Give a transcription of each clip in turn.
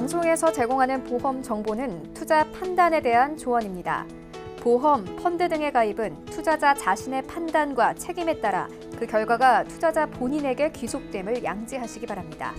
방송에서 제공하는 보험 정보는 투자 판단에 대한 조언입니다. 보험, 펀드 등의 가입은 투자자 자신의 판단과 책임에 따라 그 결과가 투자자 본인에게 귀속됨을 양지하시기 바랍니다.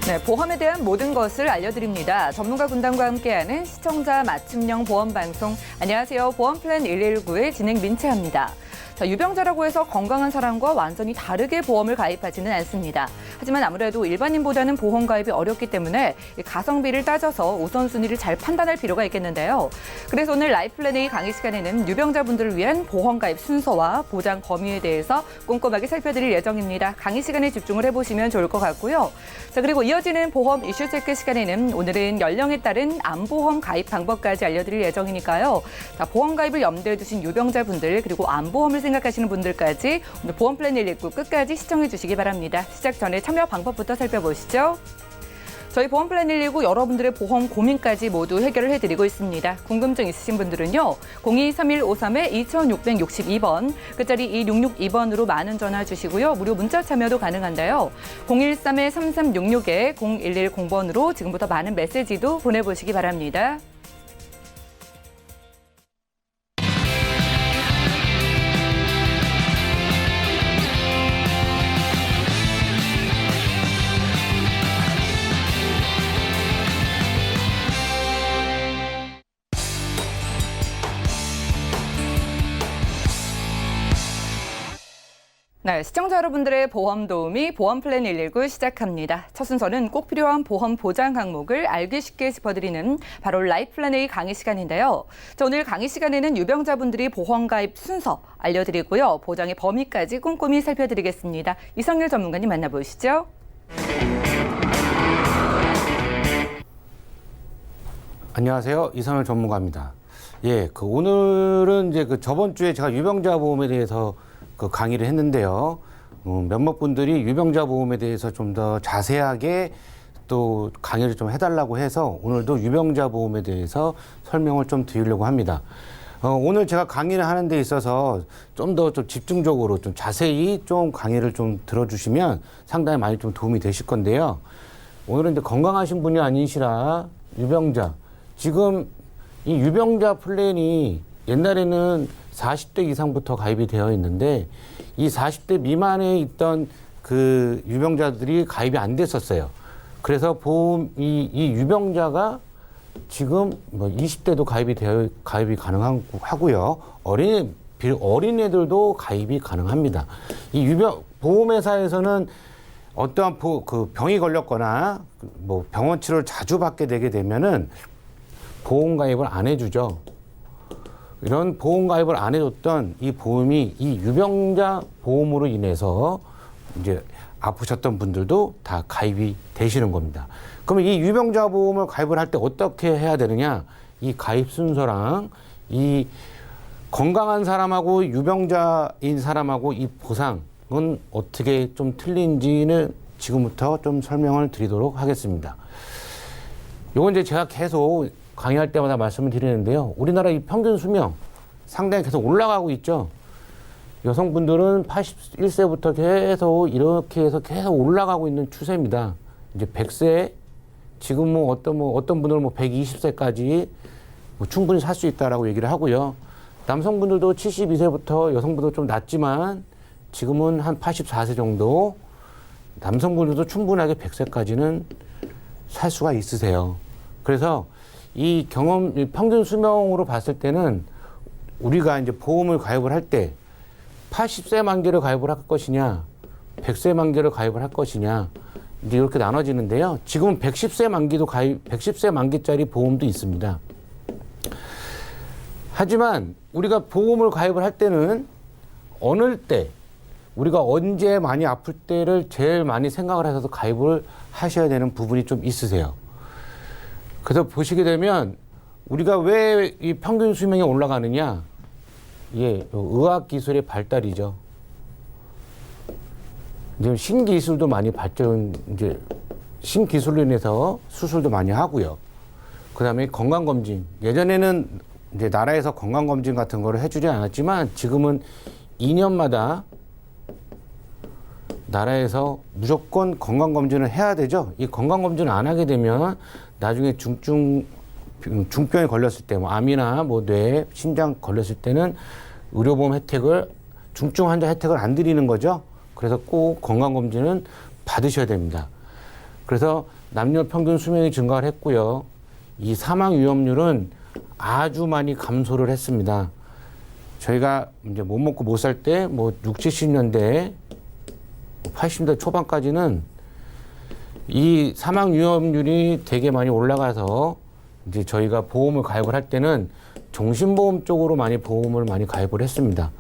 네, 보험에 대한 모든 것을 알려드립니다. 전문가 군단과 함께하는 시청자 맞춤형 보험 방송. 안녕하세요. 보험플랜 119의 진행 민채합니다. 자, 유병자라고 해서 건강한 사람과 완전히 다르게 보험을 가입하지는 않습니다. 하지만 아무래도 일반인보다는 보험 가입이 어렵기 때문에 가성비를 따져서 우선순위를 잘 판단할 필요가 있겠는데요. 그래서 오늘 라이플랜 A 강의 시간에는 유병자분들을 위한 보험 가입 순서와 보장 범위에 대해서 꼼꼼하게 살펴드릴 예정입니다. 강의 시간에 집중을 해보시면 좋을 것 같고요. 자, 그리고 이어지는 보험 이슈 체크 시간에는 오늘은 연령에 따른 암보험 가입 방법까지 알려드릴 예정이니까요. 자, 보험 가입을 염두에 두신 유병자분들 그리고 암보험을 생각하시는 분들까지 오늘 보험플랜 119 끝까지 시청해 주시기 바랍니다. 시작 전에 참여 방법부터 살펴보시죠. 저희 보험플랜 119 여러분들의 보험 고민까지 모두 해결을 해드리고 있습니다. 궁금증 있으신 분들은요. 023153-2662번, 끝자리 2662번으로 많은 전화 주시고요. 무료 문자 참여도 가능한데요. 013-3366-0110번으로 지금부터 많은 메시지도 보내보시기 바랍니다. 네, 시청자 여러분들의 보험 도우미 보험플랜 119 시작합니다. 첫 순서는 꼭 필요한 보험 보장 항목을 알기 쉽게 짚어드리는 바로 라이플랜 A 강의 시간인데요. 자, 오늘 강의 시간에는 유병자분들이 보험 가입 순서 알려드리고요. 보장의 범위까지 꼼꼼히 살펴드리겠습니다. 이성일 전문가님 만나보시죠. 안녕하세요. 이성일 전문가입니다. 예, 오늘은 이제 저번 주에 제가 유병자 보험에 대해서 강의를 했는데요. 몇몇 분들이 유병자 보험에 대해서 좀 더 자세하게 또 강의를 좀 해달라고 해서 오늘도 유병자 보험에 대해서 설명을 좀 드리려고 합니다. 오늘 제가 강의를 하는 데 있어서 좀 더 좀 집중적으로 좀 자세히 좀 강의를 좀 들어주시면 상당히 많이 좀 도움이 되실 건데요. 오늘은 이제 건강하신 분이 아니시라 유병자. 지금 이 유병자 플랜이 옛날에는 40대 이상부터 가입이 되어 있는데 이 40대 미만에 있던 그 유병자들이 가입이 안 됐었어요. 그래서 이 유병자가 지금 뭐 20대도 가입이 가능하고요. 어린애들도 가입이 가능합니다. 이 보험회사에서는 어떠한 병이 걸렸거나 뭐 병원 치료를 자주 받게 되게 되면은 보험 가입을 안 해주죠. 이런 보험 가입을 안 해줬던 이 보험이 이 유병자 보험으로 인해서 이제 아프셨던 분들도 다 가입이 되시는 겁니다. 그러면 이 유병자 보험을 가입을 할 때 어떻게 해야 되느냐? 이 가입 순서랑 이 건강한 사람하고 유병자인 사람하고 이 보상은 어떻게 좀 틀린지는 지금부터 좀 설명을 드리도록 하겠습니다. 요건 이제 제가 계속 강의할 때마다 말씀을 드리는데요. 우리나라 이 평균 수명 상당히 계속 올라가고 있죠. 여성분들은 81세부터 계속 이렇게 해서 계속 올라가고 있는 추세입니다. 이제 100세, 지금 어떤 분들은 120세까지 충분히 살 수 있다라고 얘기를 하고요. 남성분들도 72세부터 여성분도 좀 낮지만 지금은 한 84세 정도 남성분들도 충분하게 100세까지는 살 수가 있으세요. 그래서 이 평균 수명으로 봤을 때는 우리가 이제 보험을 가입을 할 때 80세 만기를 가입을 할 것이냐, 100세 만기를 가입을 할 것이냐, 이제 이렇게 나눠지는데요. 지금은 110세 만기짜리 보험도 있습니다. 하지만 우리가 보험을 가입을 할 때는 어느 때, 우리가 언제 많이 아플 때를 제일 많이 생각을 해서 가입을 하셔야 되는 부분이 좀 있으세요. 그래서 보시게 되면 우리가 왜 이 평균 수명이 올라가느냐? 예, 의학 기술의 발달이죠. 이제 신기술도 많이 이제 신기술로 인해서 수술도 많이 하고요. 그다음에 건강검진. 예전에는 이제 나라에서 건강검진 같은 거를 해주지 않았지만 지금은 2년마다 나라에서 무조건 건강검진을 해야 되죠. 이 건강검진을 안 하게 되면 나중에 중병에 걸렸을 때, 뭐 암이나 뭐 뇌, 심장 걸렸을 때는 의료보험 혜택을, 중증 환자 혜택을 안 드리는 거죠. 그래서 꼭 건강검진은 받으셔야 됩니다. 그래서 남녀 평균 수명이 증가를 했고요. 이 사망 위험률은 아주 많이 감소를 했습니다. 저희가 이제 못 먹고 못 살 때 뭐 60, 70년대, 80년대 초반까지는 이 사망 위험률이 되게 많이 올라가서 이제 저희가 보험을 가입을 할 때는 종신보험 쪽으로 많이 보험을 많이 가입을 했습니다.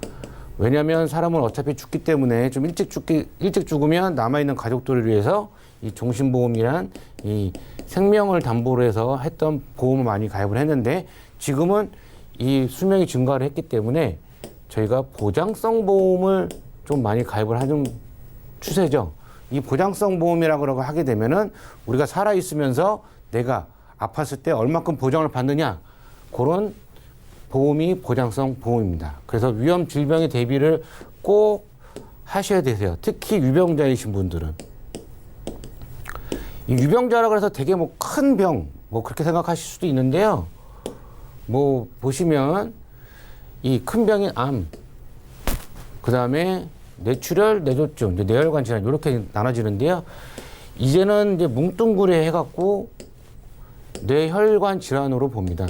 왜냐하면 사람은 어차피 죽기 때문에 좀 일찍 죽으면 남아있는 가족들을 위해서 이 종신보험이란 이 생명을 담보로 해서 했던 보험을 많이 가입을 했는데, 지금은 이 수명이 증가를 했기 때문에 저희가 보장성 보험을 좀 많이 가입을 하는 추세죠. 이 보장성 보험이라고 하게 되면은 우리가 살아있으면서 내가 아팠을 때 얼마큼 보장을 받느냐, 그런 보험이 보장성 보험입니다. 그래서 위험 질병의 대비를 꼭 하셔야 되세요. 특히 유병자이신 분들은. 이 유병자라 해서 되게 뭐 큰 병, 뭐 그렇게 생각하실 수도 있는데요. 뭐 보시면 이 큰 병인 암, 그 다음에 뇌출혈, 뇌졸중, 이제 뇌혈관 질환 이렇게 나눠지는데요. 이제는 이제 뭉뚱그레 해갖고 뇌혈관 질환으로 봅니다.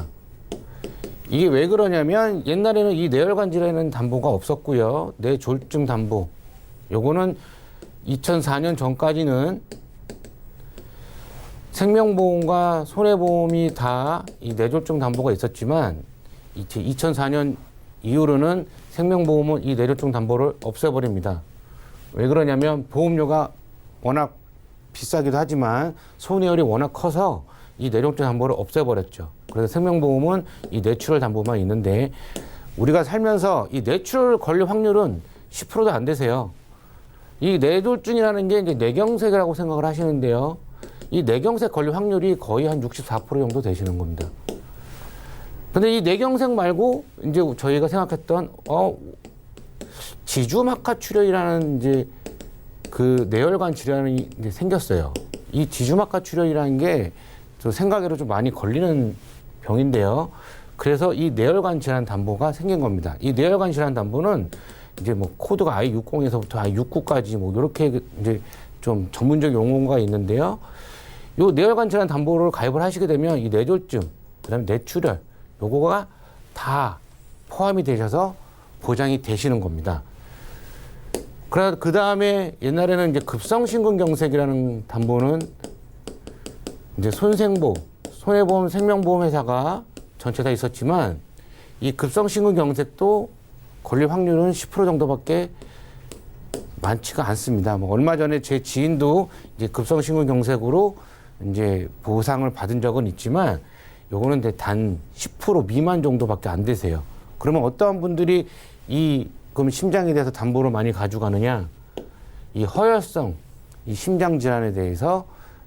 이게 왜 그러냐면 옛날에는 이 뇌혈관 질환에는 담보가 없었고요. 뇌졸중 담보, 요거는 2004년 전까지는 생명보험과 손해보험이 다 이 뇌졸중 담보가 있었지만 2004년 이후로는 생명보험은 이 뇌졸중 담보를 없애버립니다. 왜 그러냐면 보험료가 워낙 비싸기도 하지만 손해율이 워낙 커서 이 뇌졸중 담보를 없애버렸죠. 그래서 생명보험은 이 뇌출혈 담보만 있는데, 우리가 살면서 이 뇌출혈 걸릴 확률은 10%도 안 되세요. 이 뇌졸중이라는 게 이제 뇌경색이라고 생각을 하시는데요. 이 뇌경색 걸릴 확률이 거의 한 64% 정도 되시는 겁니다. 근데 이 뇌경색 말고 이제 저희가 생각했던 지주막하출혈이라는 이제 그 뇌혈관 질환이 이제 생겼어요. 이 지주막하출혈이라는 게 저 생각외로 좀 많이 걸리는 병인데요. 그래서 이 뇌혈관 질환 담보가 생긴 겁니다. 이 뇌혈관 질환 담보는 이제 뭐 코드가 I60에서부터 I69까지 뭐 이렇게 이제 좀 전문적 용어가 있는데요. 요 뇌혈관 질환 담보를 가입을 하시게 되면 이 뇌졸중, 그다음에 뇌출혈, 요거가 다 포함이 되셔서 보장이 되시는 겁니다. 그 다음에 옛날에는 이제 급성심근경색이라는 담보는 이제 손해보험, 생명보험 회사가 전체 다 있었지만 이 급성심근경색도 걸릴 확률은 10% 정도밖에 많지가 않습니다. 뭐 얼마 전에 제 지인도 이제 급성심근경색으로 이제 보상을 받은 적은 있지만 요거는 단 10% 미만 정도밖에 안 되세요. 그러면 어떠한 분들이 그럼 심장에 대해서 담보를 많이 가져가느냐? 이 허혈성, 이 심장 질환에 대해서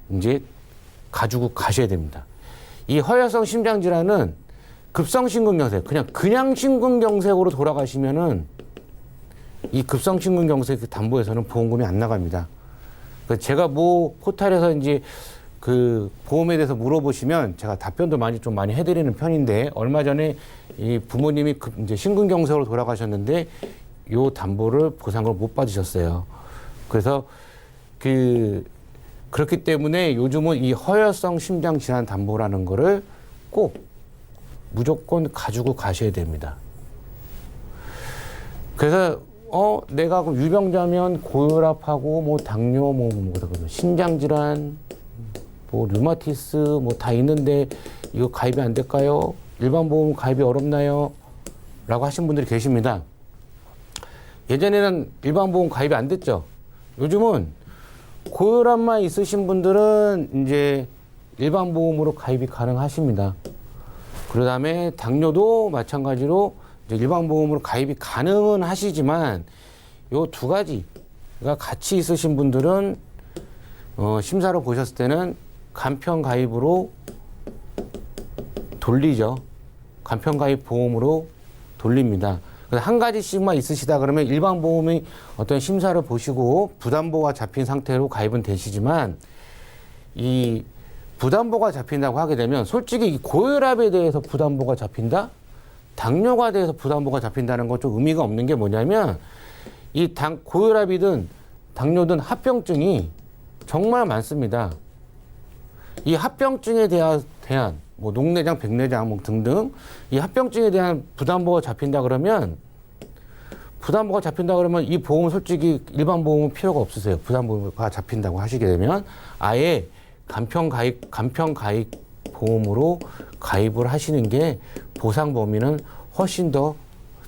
이제 가지고 가셔야 됩니다. 이 허혈성 심장 질환은 급성심근경색, 그냥 심근경색으로 돌아가시면은 이 급성심근경색 담보에서는 보험금이 안 나갑니다. 제가 뭐 포탈에서 이제 그 보험에 대해서 물어보시면 제가 답변도 좀 많이 해드리는 편인데, 얼마 전에 이 부모님이 이제 심근경색으로 돌아가셨는데 요 담보를 보상을 못 받으셨어요. 그래서 그렇기 때문에 요즘은 이 허혈성 심장 질환 담보라는 거를 꼭 무조건 가지고 가셔야 됩니다. 그래서 내가 유병자면 고혈압하고 뭐 당뇨, 신장 질환, 뭐 류마티스 뭐 다 있는데 이거 가입이 안 될까요? 일반 보험 가입이 어렵나요? 라고 하신 분들이 계십니다. 예전에는 일반 보험 가입이 안 됐죠. 요즘은 고혈압만 있으신 분들은 이제 일반 보험으로 가입이 가능하십니다. 그 다음에 당뇨도 마찬가지로 이제 일반 보험으로 가입이 가능은 하시지만 요 두 가지가 같이 있으신 분들은 심사를 보셨을 때는 간편 가입으로 돌리죠. 간편 가입 보험으로 돌립니다. 그래서 한 가지씩만 있으시다 그러면 일반 보험이 어떤 심사를 보시고 부담보가 잡힌 상태로 가입은 되시지만 이 부담보가 잡힌다고 하게 되면 솔직히 이 고혈압에 대해서 부담보가 잡힌다? 당뇨가 대해서 부담보가 잡힌다는 건 좀 의미가 없는 게 뭐냐면 이 고혈압이든 당뇨든 합병증이 정말 많습니다. 이 합병증에 대한 뭐 녹내장, 백내장 뭐 등등 이 합병증에 대한 부담보가 잡힌다 그러면 이 보험 솔직히 일반 보험은 필요가 없으세요. 부담보가 잡힌다고 하시게 되면 아예 간편 가입 보험으로 가입을 하시는 게 보상 범위는 훨씬 더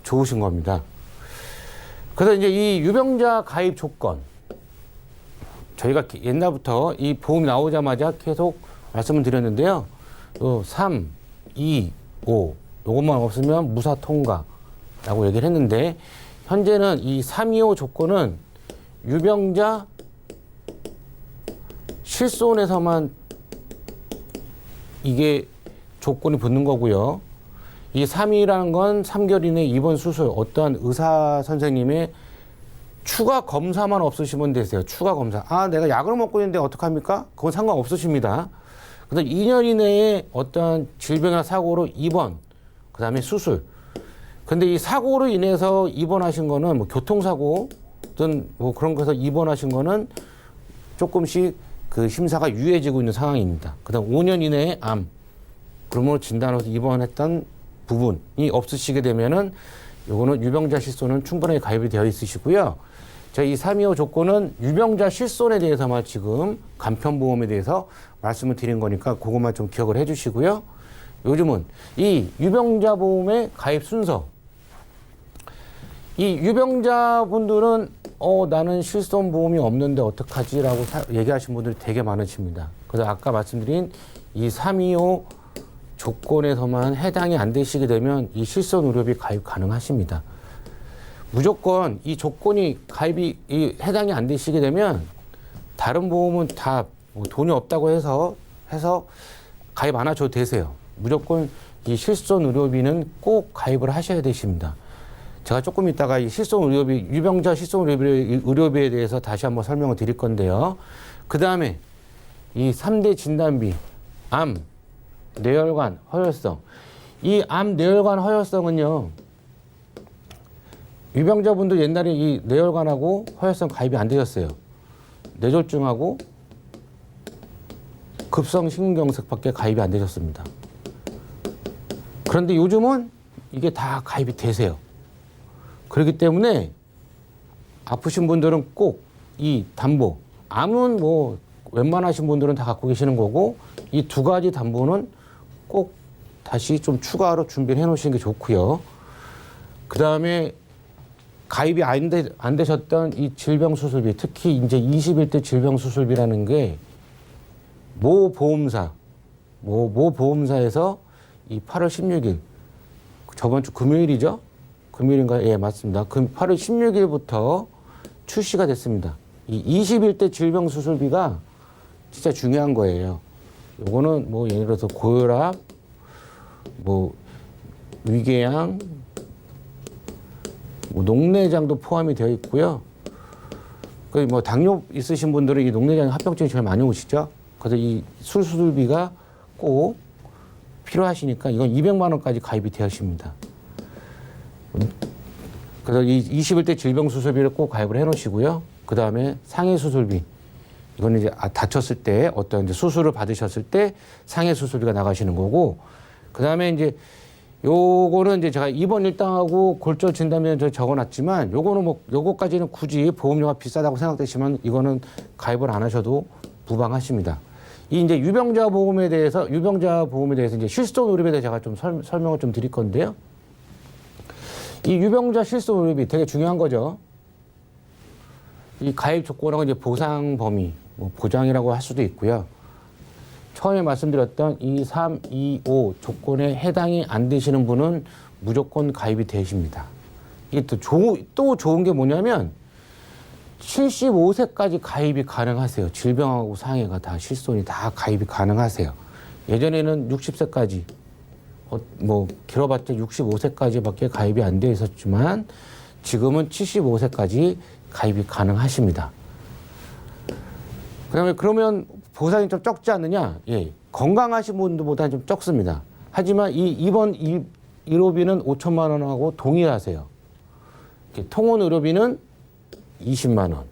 좋으신 겁니다. 그래서 이제 이 유병자 가입 조건 저희가 옛날부터 이 보험이 나오자마자 계속 말씀을 드렸는데요. 3, 2, 5 요것만 없으면 무사 통과라고 얘기를 했는데 현재는 이 3, 2, 5 조건은 유병자 실손에서만 이게 조건이 붙는 거고요. 이 3이라는 건 3개월 이내 입원 수술 어떠한 의사 선생님의 추가 검사만 없으시면 되세요. 추가 검사. 아, 내가 약을 먹고 있는데 어떡합니까? 그건 상관없으십니다. 그래서 2년 이내에 어떠한 질병이나 사고로 입원, 그 다음에 수술. 근데 이 사고로 인해서 입원하신 거는 뭐 교통사고든 뭐 그런 거에서 입원하신 거는 조금씩 그 심사가 유예지고 있는 상황입니다. 그 다음 5년 이내에 암, 그러므로 진단으로 입원했던 부분이 없으시게 되면은 요거는 유병자 실손은 충분하게 가입이 되어 있으시고요. 저희 이 325 조건은 유병자 실손에 대해서만 지금 간편보험에 대해서 말씀을 드린 거니까 그것만 좀 기억을 해 주시고요. 요즘은 이 유병자 보험의 가입 순서. 이 유병자 분들은 나는 실손 보험이 없는데 어떡하지라고 얘기하신 분들이 되게 많으십니다. 그래서 아까 말씀드린 이 325 조건에서만 해당이 안 되시게 되면 이 실손 의료비 가입 가능하십니다. 무조건 이 조건이 가입이 해당이 안 되시게 되면 다른 보험은 다 뭐 돈이 없다고 해서 가입 안 하셔도 되세요. 무조건 이 실손 의료비는 꼭 가입을 하셔야 되십니다. 제가 조금 이따가 이 실손 의료비, 유병자 실손 의료비에 대해서 다시 한번 설명을 드릴 건데요. 그 다음에 이 3대 진단비, 암, 뇌혈관, 허혈성. 이 암, 뇌혈관, 허혈성은요. 유병자분들 옛날에 이 뇌혈관하고 허혈성 가입이 안 되셨어요. 뇌졸중하고 급성심근경색밖에 가입이 안 되셨습니다. 그런데 요즘은 이게 다 가입이 되세요. 그렇기 때문에 아프신 분들은 꼭 이 담보, 암은 뭐 웬만하신 분들은 다 갖고 계시는 거고 이 두 가지 담보는 꼭 다시 좀 추가로 준비를 해 놓으시는 게 좋고요. 그 다음에 가입이 안 되셨던 이 질병수술비, 특히 이제 21대 질병수술비라는 게 모 보험사에서 이 8월 16일, 저번 주 금요일이죠? 금요일인가요? 예, 맞습니다. 8월 16일부터 출시가 됐습니다. 이 21대 질병수술비가 진짜 중요한 거예요. 요거는 뭐 예를 들어서 고혈압, 뭐 위궤양, 뭐 녹내장도 포함이 되어 있고요. 그 뭐 당뇨 있으신 분들은 이 녹내장 합병증이 제일 많이 오시죠. 그래서 이 수술비가 꼭 필요하시니까 이건 200만 원까지 가입이 되십니다. 그래서 이 21대 질병수술비를 꼭 가입을 해 놓으시고요. 그 다음에 상해 수술비. 이거는 이제 다쳤을 때 어떤 이제 수술을 받으셨을 때 상해 수술비가 나가시는 거고, 그 다음에 이제 요거는 이제 제가 입원 일당하고 골절 진단비는 저 적어놨지만 요거는 뭐 요거까지는 굳이 보험료가 비싸다고 생각되시면 이거는 가입을 안 하셔도 무방하십니다. 이 이제 유병자 보험에 대해서 이제 실손 의료비에 대해서 제가 좀 설명을 좀 드릴 건데요. 이 유병자 실손 의료비 되게 중요한 거죠. 이 가입 조건하고 이제 보상 범위, 뭐 보장이라고 할 수도 있고요. 처음에 말씀드렸던 이 3, 2, 5 조건에 해당이 안 되시는 분은 무조건 가입이 되십니다. 이게 또 좋은 게 뭐냐면 75세까지 가입이 가능하세요. 질병하고 상해가 다 실손이 다 가입이 가능하세요. 예전에는 60세까지 뭐 길어봤자 65세까지밖에 가입이 안 돼 있었지만 지금은 75세까지 가입이 가능하십니다. 그다음에 그러면 보상이 좀 적지 않느냐? 예, 건강하신 분들보다는 좀 적습니다. 하지만 이번 1호비는 5천만 원하고 동일하세요. 통원 의료비는 20만 원.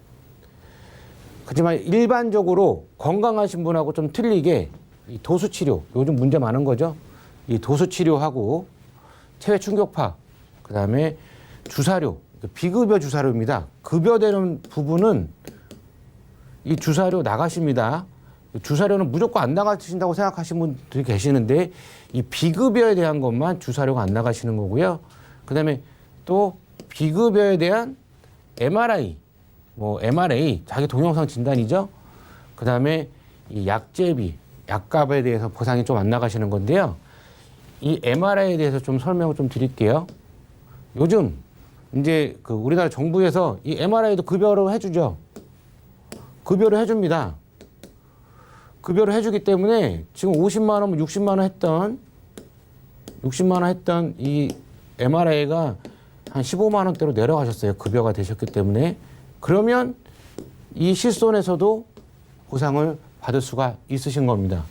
하지만 일반적으로 건강하신 분하고 좀 틀리게 이 도수치료, 요즘 문제 많은 거죠. 이 도수치료하고 체외 충격파, 그다음에 주사료, 비급여 주사료입니다. 급여되는 부분은 이 주사료 나가십니다. 주사료는 무조건 안 나가신다고 생각하시는 분들이 계시는데 이 비급여에 대한 것만 주사료가 안 나가시는 거고요. 그다음에 또 비급여에 대한 MRI, 뭐 MRA, 자기 동영상 진단이죠. 그다음에 이 약제비, 약값에 대해서 보상이 좀 안 나가시는 건데요. 이 MRI에 대해서 좀 설명을 좀 드릴게요. 요즘 이제 그 우리나라 정부에서 이 MRI도 급여를 해주죠. 급여를 해줍니다. 급여를 해주기 때문에 지금 50만 원, 60만 원 했던 이 MRI가 한 15만 원대로 내려가셨어요. 급여가 되셨기 때문에. 그러면 이 실손에서도 보상을 받을 수가 있으신 겁니다.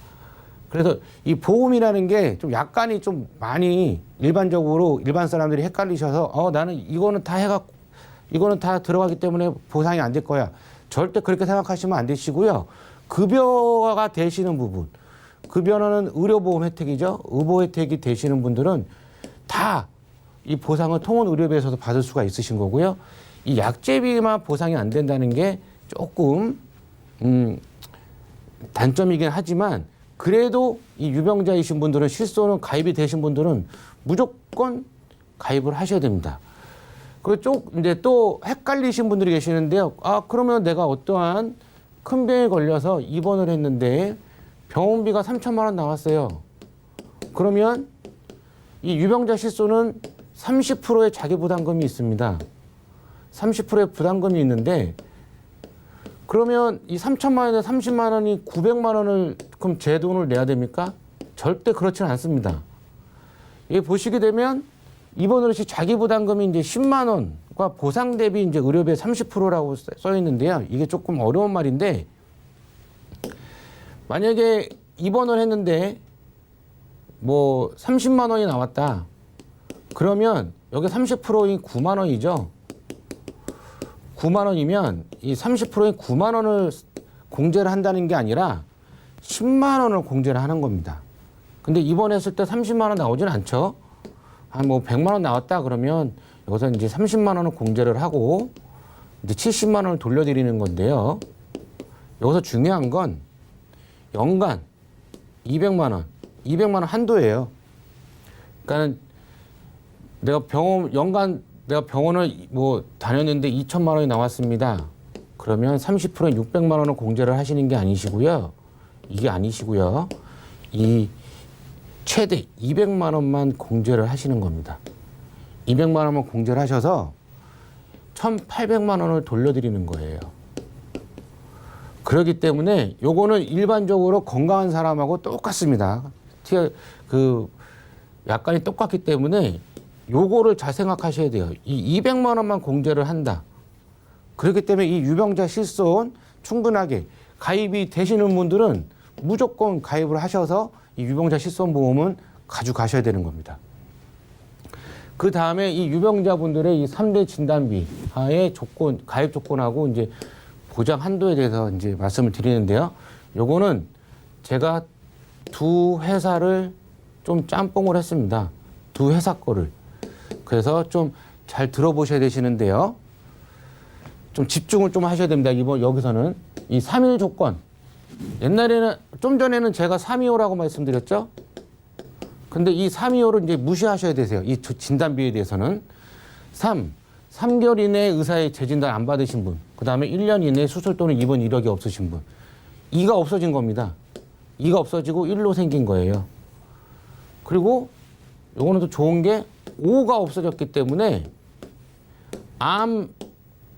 그래서 이 보험이라는 게 좀 약간이 좀 많이 일반적으로 일반 사람들이 헷갈리셔서 나는 이거는 다 해갖고 이거는 다 들어가기 때문에 보상이 안 될 거야. 절대 그렇게 생각하시면 안 되시고요. 급여가 되시는 부분, 급여는 의료보험 혜택이죠. 의보 혜택이 되시는 분들은 다 이 보상을 통원 의료비에서도 받을 수가 있으신 거고요. 이 약제비만 보상이 안 된다는 게 조금 단점이긴 하지만 그래도 이 유병자이신 분들은 실손은 가입이 되신 분들은 무조건 가입을 하셔야 됩니다. 그리고 이제 또 헷갈리신 분들이 계시는데요. 그러면 내가 어떠한 큰 병에 걸려서 입원을 했는데 병원비가 3천만 원 나왔어요. 그러면 이 유병자 실손은 30%의 자기 부담금이 있습니다. 30%의 부담금이 있는데 그러면 이 3천만 원에 30만 원이 900만 원을 그럼 제 돈을 내야 됩니까? 절대 그렇지는 않습니다. 이게 보시게 되면 입원 어르신 자기 부담금이 이제 10만 원과 보상 대비 이제 의료비 30%라고 써 있는데요. 이게 조금 어려운 말인데 만약에 입원을 했는데 뭐 30만 원이 나왔다. 그러면 여기 30%인 9만 원이죠. 9만 원이면 이 30%인 9만 원을 공제를 한다는 게 아니라 10만 원을 공제를 하는 겁니다. 근데 입원했을 때 30만 원 나오진 않죠. 한 뭐 100만 원 나왔다 그러면 여기서 이제 30만 원을 공제를 하고 이제 70만 원을 돌려드리는 건데요. 여기서 중요한 건 연간 200만 원 한도예요. 그러니까 내가 내가 병원을 뭐 다녔는데 2천만 원이 나왔습니다. 그러면 30%인 600만 원을 공제를 하시는 게 아니시고요. 이게 아니시고요. 이 최대 200만 원만 공제를 하시는 겁니다. 200만 원만 공제를 하셔서 1,800만 원을 돌려드리는 거예요. 그렇기 때문에 요거는 일반적으로 건강한 사람하고 똑같습니다. 그 약간이 똑같기 때문에 요거를 잘 생각하셔야 돼요. 이 200만 원만 공제를 한다. 그렇기 때문에 이 유병자 실손 충분하게 가입이 되시는 분들은 무조건 가입을 하셔서 이 유병자 실손 보험은 가져가셔야 되는 겁니다. 그 다음에 이 유병자분들의 이 3대 진단비 하의 조건, 가입 조건하고 이제 보장 한도에 대해서 이제 말씀을 드리는데요. 요거는 제가 두 회사를 좀 짬뽕을 했습니다. 두 회사 거를. 그래서 좀 잘 들어보셔야 되시는데요. 좀 집중을 좀 하셔야 됩니다. 이번 여기서는 이 3일 조건. 옛날에는 좀 전에는 제가 325라고 말씀드렸죠. 근데 이 325를 이제 무시하셔야 되세요. 이 진단비에 대해서는 3개월 이내에 의사의 재진단 안 받으신 분, 그 다음에 1년 이내에 수술 또는 입원 이력이 없으신 분, 2가 없어진 겁니다. 2가 없어지고 1로 생긴 거예요. 그리고 요거는 또 좋은 게 5가 없어졌기 때문에 암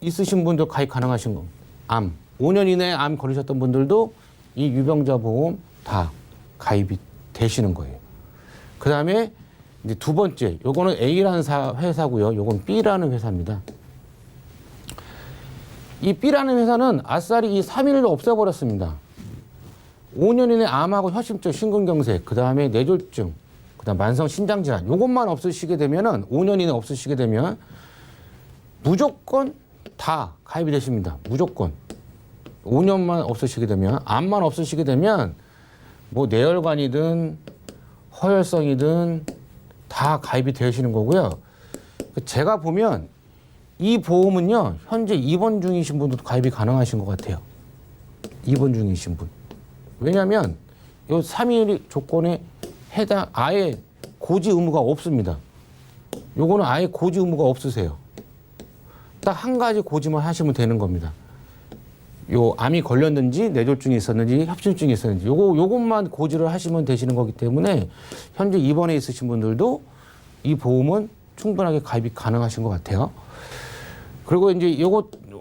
있으신 분들 가입 가능하신 겁니다. 암. 5년 이내에 암 걸리셨던 분들도 이 유병자 보험 다 가입이 되시는 거예요. 그 다음에 이제 두 번째, 요거는 A라는 회사고요. 요건 B라는 회사입니다. 이 B라는 회사는 아싸리 이 3일을 없애버렸습니다. 5년 이내 암하고 협심증, 심근경색, 그 다음에 뇌졸중, 그 다음 만성 신장질환, 요것만 없으시게 되면은 5년 이내 없으시게 되면 무조건 다 가입이 되십니다. 무조건. 5년만 없으시게 되면, 암만 없으시게 되면 뭐 뇌혈관이든 허혈성이든 다 가입이 되시는 거고요. 제가 보면 이 보험은요, 현재 입원 중이신 분도 가입이 가능하신 것 같아요. 입원 중이신 분. 왜냐하면 이 3일 조건에 해당 아예 고지 의무가 없습니다. 요거는 아예 고지 의무가 없으세요. 딱 한 가지 고지만 하시면 되는 겁니다. 요 암이 걸렸는지 뇌졸중이 있었는지 협심증이 있었는지 요것만 고지를 하시면 되시는 거기 때문에 현재 입원해 있으신 분들도 이 보험은 충분하게 가입이 가능하신 것 같아요. 그리고 이제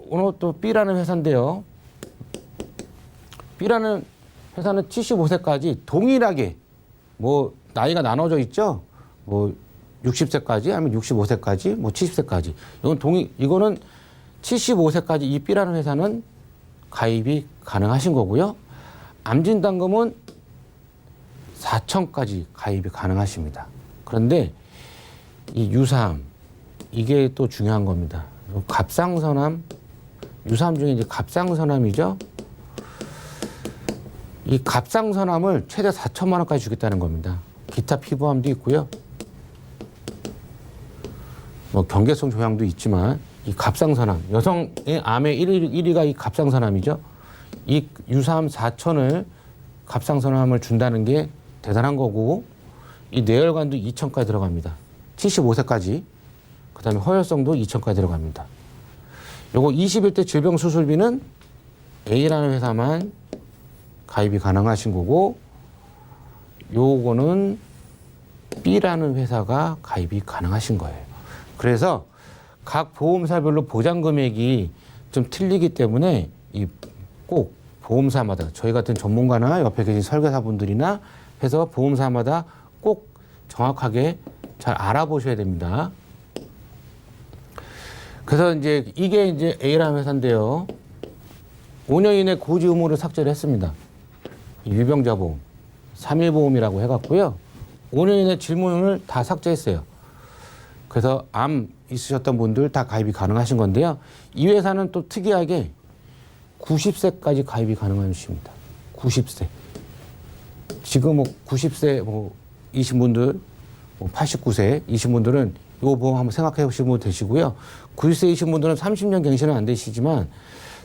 오늘 또 B라는 회사인데요. B라는 회사는 75세까지 동일하게 뭐 나이가 나눠져 있죠. 뭐 60세까지 아니면 65세까지 뭐 70세까지. 이거는 75세까지 이 B라는 회사는 가입이 가능하신 거고요. 암진단금은 4천까지 가입이 가능하십니다. 그런데 이 유사암 이게 또 중요한 겁니다. 갑상선암, 유사암 중에 이제 갑상선암이죠. 이 갑상선암을 최대 4천만 원까지 주겠다는 겁니다. 기타 피부암도 있고요. 뭐 경계성 종양도 있지만 이 갑상선암, 여성의 암의 1위가 이 갑상선암이죠. 이 유사암 4천을 갑상선암을 준다는 게 대단한 거고, 이 뇌혈관도 2천까지 들어갑니다. 75세까지. 그 다음에 허혈성도 2천까지 들어갑니다. 요거 21대 질병수술비는 A라는 회사만 가입이 가능하신 거고, 요거는 B라는 회사가 가입이 가능하신 거예요. 그래서 각 보험사별로 보장 금액이 좀 틀리기 때문에 이 꼭 보험사마다 저희 같은 전문가나 옆에 계신 설계사분들이나 해서 보험사마다 꼭 정확하게 잘 알아보셔야 됩니다. 그래서 이제 이게 이제 A라는 회사인데요. 5년 이내 고지 의무를 삭제를 했습니다. 유병자 보험, 3일 보험이라고 해갖고요. 5년 이내 질문을 다 삭제했어요. 그래서 암 있으셨던 분들 다 가입이 가능하신 건데요. 이 회사는 또 특이하게 90세까지 가입이 가능하십니다. 90세. 지금 뭐 90세 뭐 이신 분들, 뭐 89세 이신 분들은 이 보험 한번 생각해 보시면 되시고요. 90세이신 분들은 30년 갱신은 안 되시지만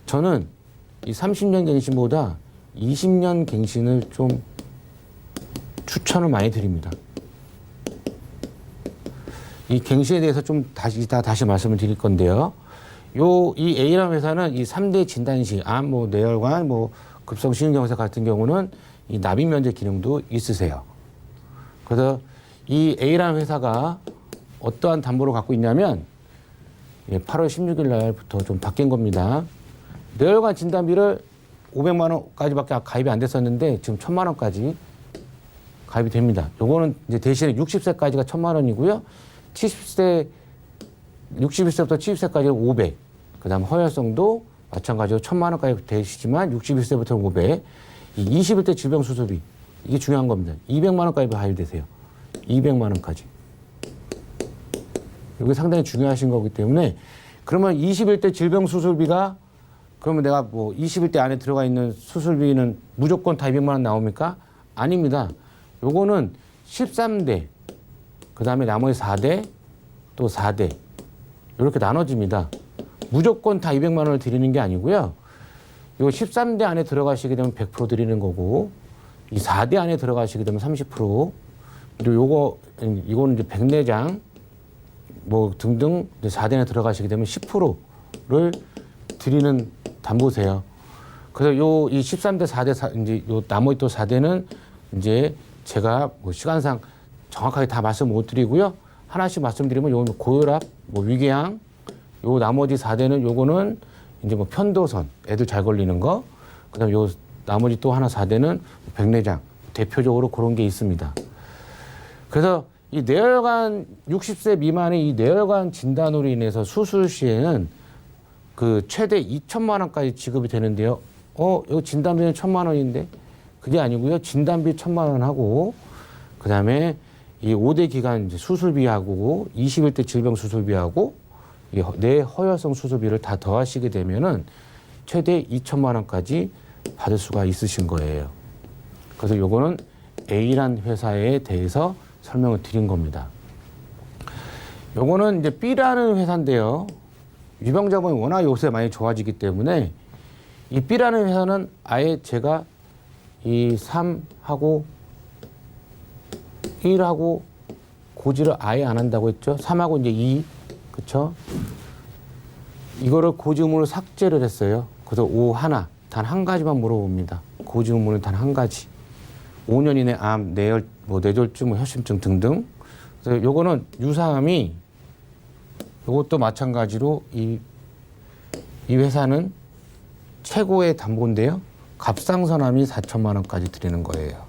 저는 이 30년 갱신보다 20년 갱신을 좀 추천을 많이 드립니다. 이 갱신에 대해서 좀 다시 말씀을 드릴 건데요. 이 A라는 회사는 이 3대 진단시, 암, 뭐 뇌혈관, 뭐 급성심근경색 같은 경우는 이 납입 면제 기능도 있으세요. 그래서 이 A라는 회사가 어떠한 담보를 갖고 있냐면 8월 16일 날부터 좀 바뀐 겁니다. 뇌혈관 진단비를 500만 원까지밖에 가입이 안 됐었는데 지금 1,000만 원까지 가입이 됩니다. 요거는 이제 대신에 60세까지가 1,000만 원이고요. 61세부터 70세까지는 500. 그 다음 허혈성도 마찬가지로 1,000만 원까지 되시지만 61세부터는 500. 이 21대 질병수술비. 이게 중요한 겁니다. 200만 원까지 가입되세요. 200만 원까지. 이게 상당히 중요하신 거기 때문에 그러면 21대 질병수술비가 그러면 내가 뭐 21대 안에 들어가 있는 수술비는 무조건 다 200만 원 나옵니까? 아닙니다. 요거는 13대, 그 다음에 나머지 4대, 또 4대 이렇게 나눠집니다. 무조건 다 200만 원을 드리는 게 아니고요. 요 13대 안에 들어가시게 되면 100% 드리는 거고, 이 4대 안에 들어가시게 되면 30%, 그리고 이거는 이제 백내장 뭐 등등 4대 안에 들어가시게 되면 10%를 드리는 담보세요. 그래서 이 13대 4대 이제 요 나머지 또 4대는 이제 제가 뭐 시간상 정확하게 다 말씀 못 드리고요. 하나씩 말씀드리면 요거는 고혈압, 뭐 위궤양, 요 나머지 4대는 요거는 이제 뭐 편도선, 애들 잘 걸리는 거, 그다음에 요 나머지 또 하나 4대는 백내장, 대표적으로 그런 게 있습니다. 그래서 이 뇌혈관 60세 미만의 이 뇌혈관 진단으로 인해서 수술 시에는 그 최대 2천만 원까지 지급이 되는데요. 이거 진단비는 1,000만 원인데 그게 아니고요. 진단비 1,000만 원 하고 그다음에 이 5대 기간 이제 수술비하고 21대 질병 수술비하고 이 뇌 허혈성 수술비를 다 더하시게 되면은 최대 2천만 원까지 받을 수가 있으신 거예요. 그래서 요거는 A란 회사에 대해서 설명을 드린 겁니다. 요거는 이제 B라는 회사인데요. 유병자본이 워낙 요새 많이 좋아지기 때문에 이 B라는 회사는 아예 제가 이 3하고 1하고 고지를 아예 안 한다고 했죠. 3하고 이제 2, 그쵸? 이거를 고지 의무를 삭제를 했어요. 그래서 5 하나, 단 한 가지만 물어봅니다. 고지 의무는 단 한 가지. 5년 이내 암, 뇌혈, 뇌졸중, 혈심증 등등. 그래서 요거는 유사암이 요것도 마찬가지로 이 회사는 최고의 담보인데요. 갑상선암이 4천만 원까지 드리는 거예요.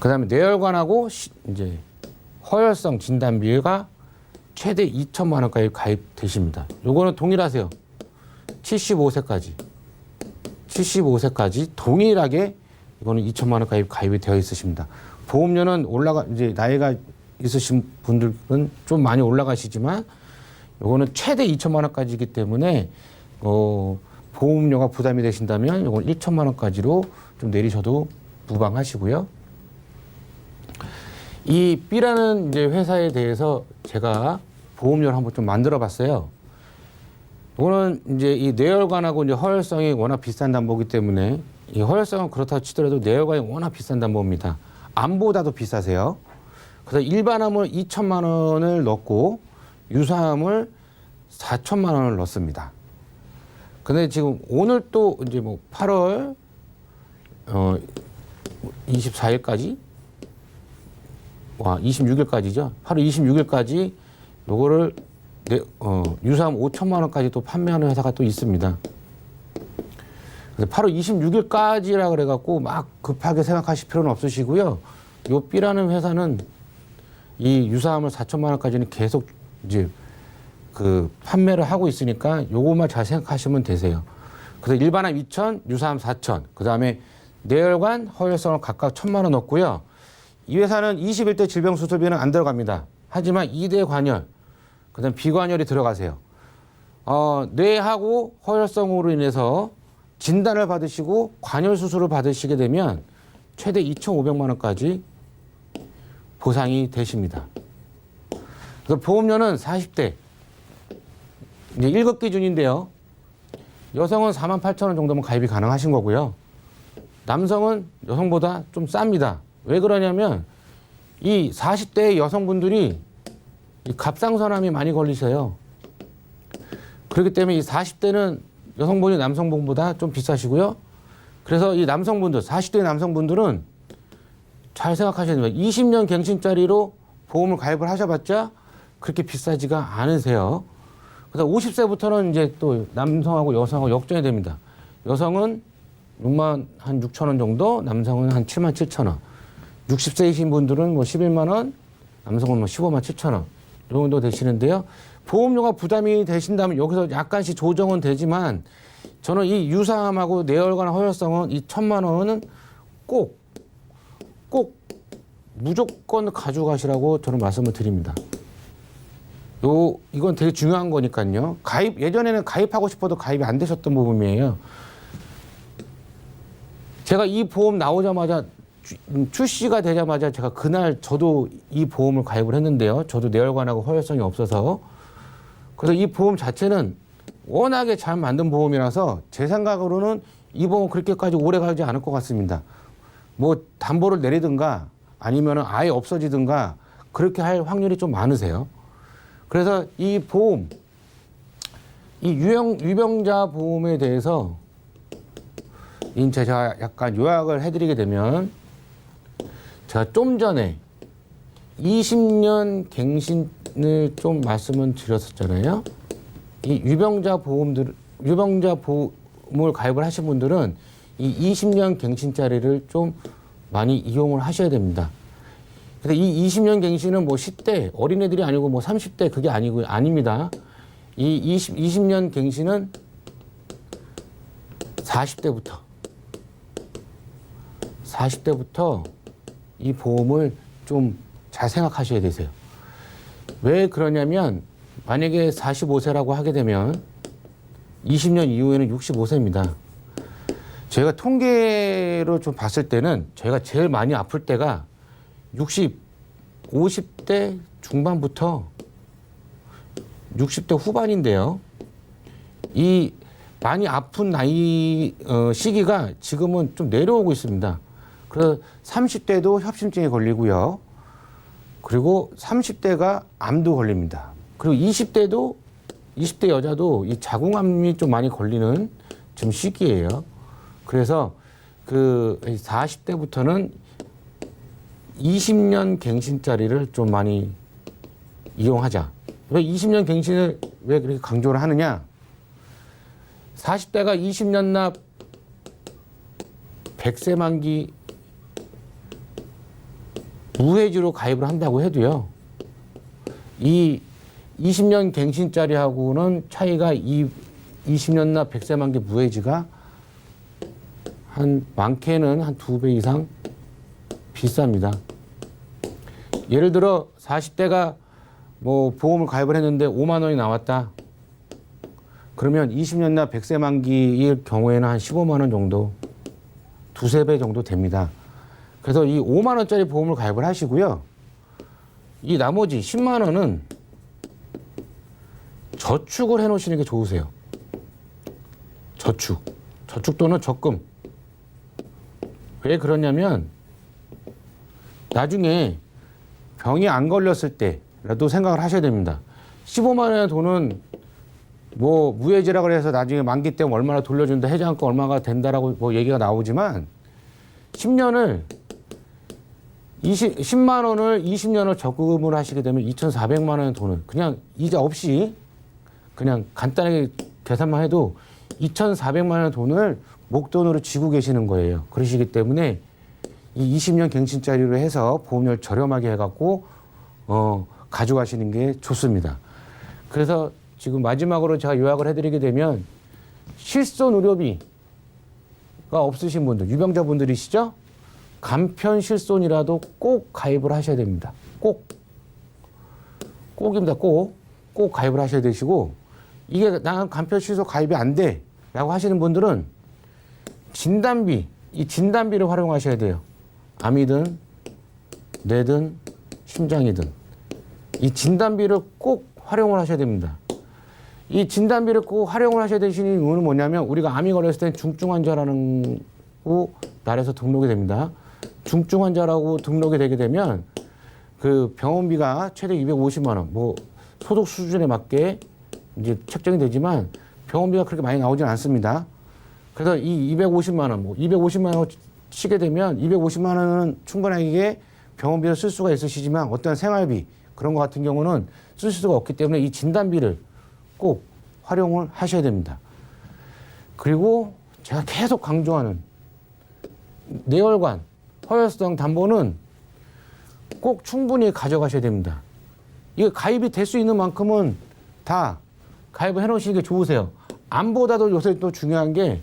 그다음에 뇌혈관하고 이제 허혈성 진단비가 최대 2천만 원까지 가입되십니다. 요거는 동일하세요. 75세까지 동일하게 이거는 2천만 원까지 가입이 되어 있으십니다. 보험료는 이제 나이가 있으신 분들은 좀 많이 올라가시지만 요거는 최대 2천만 원까지이기 때문에 보험료가 부담이 되신다면 요건 1천만 원까지로 좀 내리셔도 무방하시고요. 이 B라는 이제 회사에 대해서 제가 보험료를 한번 좀 만들어 봤어요. 이거는 이제 이 뇌혈관하고 이제 허혈성이 워낙 비싼 담보이기 때문에 이 허혈성은 그렇다고 치더라도 뇌혈관이 워낙 비싼 담보입니다. 암보다도 비싸세요. 그래서 일반암을 2천만 원을 넣고 유사암을 4천만 원을 넣습니다. 근데 지금 오늘 또 이제 8월 24일까지 26일까지죠. 8월 26일까지 요거를 유사암 5천만 원까지 또 판매하는 회사가 또 있습니다. 그래서 8월 26일까지라 그래갖고 막 급하게 생각하실 필요는 없으시고요. 요 B라는 회사는 이 유사암을 4천만 원까지는 계속 이제 그 판매를 하고 있으니까 요것만 잘 생각하시면 되세요. 그래서 일반암 2천, 유사암 4천, 그 다음에 뇌혈관, 허혈성을 각각 1,000만 원 넣고요. 이 회사는 21대 질병 수술비는 안 들어갑니다. 하지만 2대 관열, 그 다음 비관열이 들어가세요. 뇌하고 허혈성으로 인해서 진단을 받으시고 관열 수술을 받으시게 되면 최대 2,500만 원까지 보상이 되십니다. 그래서 보험료는 40대, 이제 1급 기준인데요. 여성은 48,000원 정도면 가입이 가능하신 거고요. 남성은 여성보다 좀 쌉니다. 왜 그러냐면 이 40대 여성분들이 이 갑상선암이 많이 걸리셔요. 그렇기 때문에 이 40대는 여성분이 남성분보다 좀 비싸시고요. 그래서 이 남성분들, 40대 남성분들은 잘 생각하셔야 됩니다. 20년 갱신짜리로 보험을 가입을 하셔봤자 그렇게 비싸지가 않으세요. 그래서 50세부터는 이제 또 남성하고 여성하고 역전이 됩니다. 여성은 6만 한 6천 원 정도, 남성은 한 7만 7천 원. 60세이신 분들은 11만 원, 남성은 15만 7천 원. 이 정도 되시는데요. 보험료가 부담이 되신다면 여기서 약간씩 조정은 되지만 저는 이 유사암하고 뇌혈관 허혈성은 이 1,000만 원은 꼭 무조건 가져가시라고 저는 말씀을 드립니다. 이건 되게 중요한 거니까요. 예전에는 가입하고 싶어도 가입이 안 되셨던 부분이에요. 제가 이 보험 나오자마자 출시가 되자마자 제가 그날 저도 이 보험을 가입을 했는데요. 저도 뇌혈관하고 허혈성이 없어서. 그래서 이 보험 자체는 워낙에 잘 만든 보험이라서 제 생각으로는 이 보험 그렇게까지 오래 가지 않을 것 같습니다. 담보를 내리든가 아니면 아예 없어지든가 그렇게 할 확률이 좀 많으세요. 그래서 이 보험, 이 유병자 보험에 대해서 제가 약간 요약을 해드리게 되면 제가 좀 전에 20년 갱신을 좀 말씀을 드렸었잖아요. 이 유병자 보험을 가입을 하신 분들은 이 20년 갱신짜리를 좀 많이 이용을 하셔야 됩니다. 근데 이 20년 갱신은 뭐 10대 어린애들이 아니고 뭐 30대 그게 아닙니다. 이 20년 갱신은 40대부터 이 보험을 좀 잘 생각하셔야 되세요. 왜 그러냐면 만약에 45세라고 하게 되면 20년 이후에는 65세입니다. 저희가 통계로 좀 봤을 때는 저희가 제일 많이 아플 때가 50대 중반부터 60대 후반인데요. 이 많이 아픈 나이 시기가 지금은 좀 내려오고 있습니다. 그래서 30대도 협심증에 걸리고요. 그리고 30대가 암도 걸립니다. 그리고 20대 여자도 이 자궁암이 좀 많이 걸리는 좀 시기예요. 그래서 그 40대부터는 20년 갱신짜리를 좀 많이 이용하자. 왜 20년 갱신을 왜 그렇게 강조를 하느냐? 40대가 20년 납 100세 만기 무해지로 가입을 한다고 해도요. 이 20년 갱신짜리하고는 차이가 이 20년 납 100세 만기 무해지가 한 많게는 한 2배 이상 비쌉니다. 예를 들어 40대가 뭐 보험을 가입을 했는데 5만 원이 나왔다. 그러면 20년 납 100세 만기일 경우에는 한 15만 원 정도, 2~3배 정도 됩니다. 그래서 이 5만 원짜리 보험을 가입을 하시고요. 이 나머지 10만 원은 저축을 해 놓으시는 게 좋으세요. 저축 또는 적금. 왜 그러냐면 나중에 병이 안 걸렸을 때라도 생각을 하셔야 됩니다. 15만 원의 돈은 뭐 무해지라고 해서 나중에 만기 때문에 얼마나 돌려준다, 해지한가 얼마가 된다라고 뭐 얘기가 나오지만 10만 원을 20년을 적금을 하시게 되면 2,400만 원의 돈을 그냥 이자 없이 그냥 간단하게 계산만 해도 2,400만 원의 돈을 목돈으로 쥐고 계시는 거예요. 그러시기 때문에 이 20년 갱신짜리로 해서 보험료를 저렴하게 해갖고 가져가시는 게 좋습니다. 그래서 지금 마지막으로 제가 요약을 해드리게 되면 실손 의료비가 없으신 분들, 유병자분들이시죠? 간편 실손이라도 꼭 가입을 하셔야 됩니다. 꼭입니다. 꼭 가입을 하셔야 되시고 이게 난 간편 실손 가입이 안 돼 라고 하시는 분들은 진단비, 이 진단비를 활용하셔야 돼요. 암이든 뇌든 심장이든 이 진단비를 꼭 활용을 하셔야 됩니다. 이 진단비를 꼭 활용을 하셔야 되시는 이유는 뭐냐면 우리가 암이 걸렸을 때는 중증 환자라는 나라에서 등록이 됩니다. 중증 환자라고 등록이 되게 되면 그 병원비가 최대 250만 원, 뭐 소득 수준에 맞게 이제 책정이 되지만 병원비가 그렇게 많이 나오진 않습니다. 그래서 이 250만 원, 뭐 250만 원 치게 되면 250만 원은 충분하게 병원비를 쓸 수가 있으시지만 어떤 생활비 그런 것 같은 경우는 쓸 수가 없기 때문에 이 진단비를 꼭 활용을 하셔야 됩니다. 그리고 제가 계속 강조하는 내혈관, 허혈성 담보는 꼭 충분히 가져가셔야 됩니다. 이게 가입이 될 수 있는 만큼은 다 가입을 해놓으시는 게 좋으세요. 암보다도 요새 또 중요한 게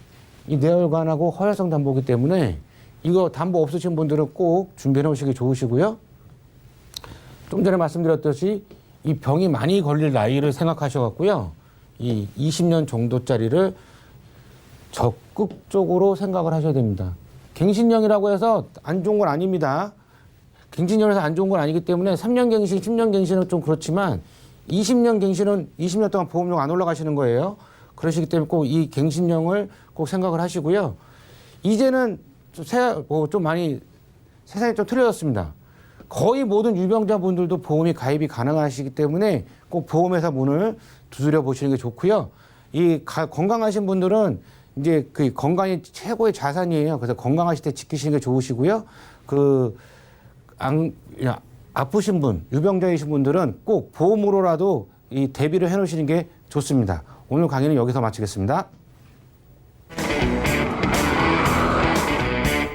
이 내혈관하고 허혈성 담보기 때문에 이거 담보 없으신 분들은 꼭 준비해 놓으시기 좋으시고요. 좀 전에 말씀드렸듯이 이 병이 많이 걸릴 나이를 생각하셔갖고요. 이 20년 정도짜리를 적극적으로 생각을 하셔야 됩니다. 갱신령이라고 해서 안 좋은 건 아닙니다. 갱신령에서 안 좋은 건 아니기 때문에 3년 갱신, 10년 갱신은 좀 그렇지만 20년 갱신은 20년 동안 보험료가 안 올라가시는 거예요. 그러시기 때문에 꼭 이 갱신령을 꼭 생각을 하시고요. 이제는 좀 많이 세상이 좀 틀려졌습니다. 거의 모든 유병자분들도 보험이 가입이 가능하시기 때문에 꼭 보험회사 문을 두드려 보시는 게 좋고요. 건강하신 분들은 이제 그 건강이 최고의 자산이에요. 그래서 건강하실 때 지키시는 게 좋으시고요. 아프신 분, 유병자이신 분들은 꼭 보험으로라도 이 대비를 해 놓으시는 게 좋습니다. 오늘 강의는 여기서 마치겠습니다.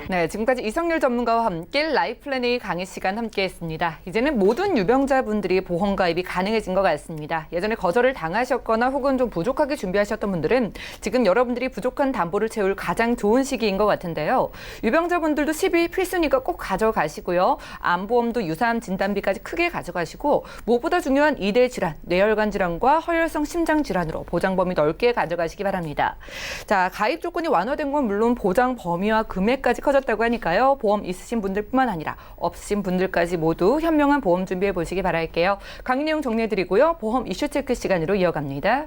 네, 지금까지 이성률 전문가와 함께 라이프 플래닝 강의 시간 함께했습니다. 이제는 모든 유병자분들이 보험 가입이 가능해진 것 같습니다. 예전에 거절을 당하셨거나 혹은 좀 부족하게 준비하셨던 분들은 지금 여러분들이 부족한 담보를 채울 가장 좋은 시기인 것 같은데요. 유병자분들도 10위 필수니까 꼭 가져가시고요. 암보험도 유사암 진단비까지 크게 가져가시고 무엇보다 중요한 2대 질환, 뇌혈관 질환과 허혈성 심장 질환으로 보장 범위 넓게 가져가시기 바랍니다. 자, 가입 조건이 완화된 건 물론 보장 범위와 금액까지 커졌다고 하니까요. 보험 있으신 분들뿐만 아니라 없으신 분들까지 모두 현명한 보험 준비해 보시기 바랄게요. 강의 내용 정리해드리고요. 보험 이슈 체크 시간으로 이어갑니다.